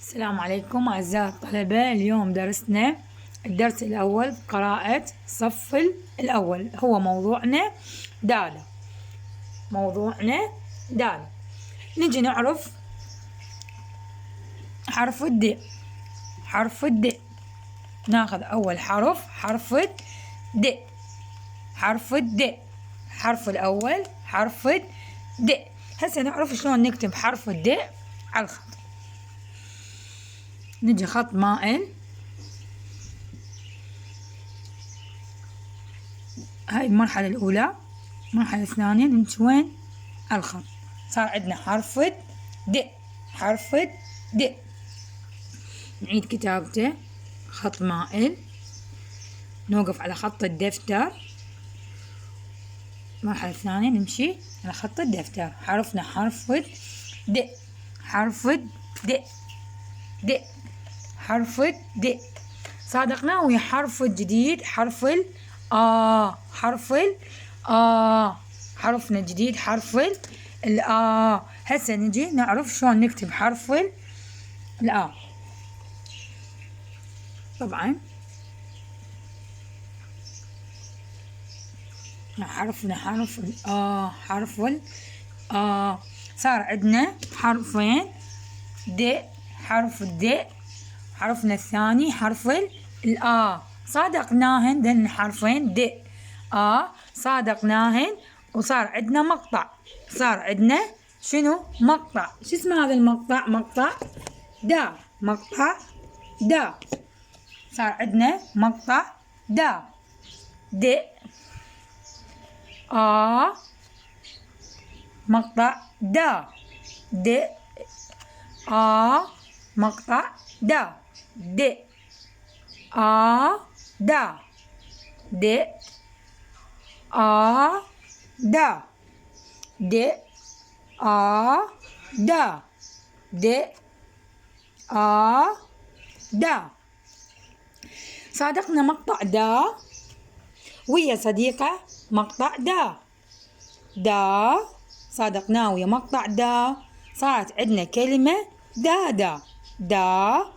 السلام عليكم أعزائي الطلبة. اليوم درسنا الدرس الأول قراءة صف الأول. هو موضوعنا دالة. نجي نعرف حرف الد. ناخذ أول حرف الد. حرف الأول حرف الد. هسه نعرف شلون نكتب حرف الد على الخط. نجي خط مائل، هاي المرحلة الأولى. المرحلة الثانية نمشي وين؟ على الخط. صار عندنا حرف د. نعيد كتابته، خط مائل، نوقف على خط الدفتر. المرحلة الثانية نمشي على خط الدفتر. حرفنا حرف د. صادقناه ويا حرف الجديد حرف حرفنا الجديد حرف هسه نجي نعرف شلون نكتب حرف طبعا حرفنا حرف صار عندنا حرفين حرف الد. حرفنا الثاني حرف صادقناهن ذن حرفين د صادقناهن، وصار عندنا مقطع. صار عندنا شنو؟ مقطع. شو اسمه هذا المقطع؟ مقطع دا. صار عندنا مقطع د مقطع مقطع صادقنا مقطع دا ويا صديقة مقطع دا صادقناه ويا مقطع دا. صارت عندنا كلمة دادا. دادا.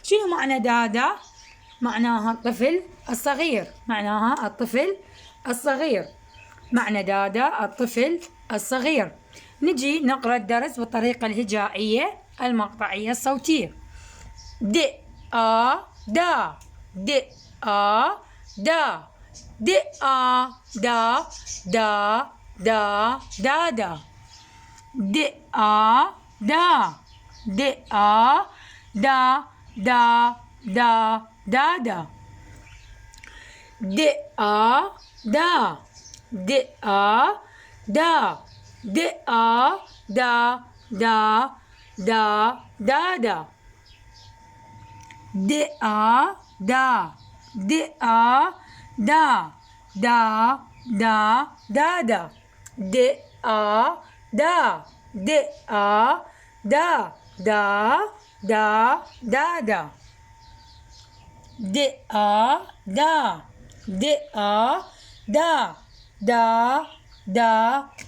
شنو معنى دادا؟ معناها الطفل الصغير. معنى دادا الطفل الصغير. نجي نقرأ الدرس بالطريقة الهجائية المقطعية الصوتية. دا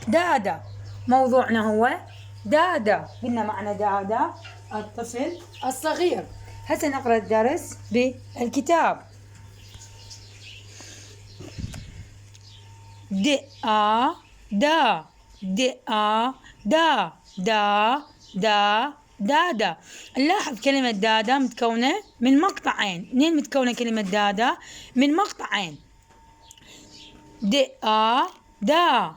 دادا. موضوعنا هو دادا. قلنا معنى دادا الطفل الصغير. هسه نقرأ الدرس بالكتاب. دادا. نلاحظ كلمة دادا متكونة من مقطعين. منين متكونة كلمة دادا؟ من مقطعين. دادا.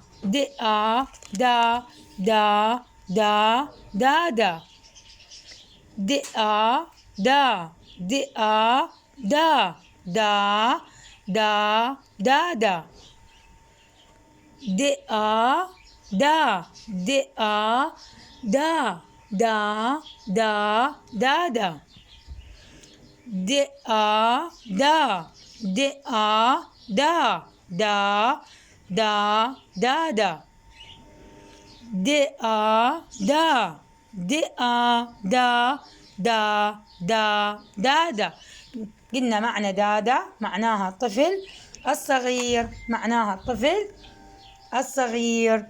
قلنا معنى دادا معناها الطفل الصغير.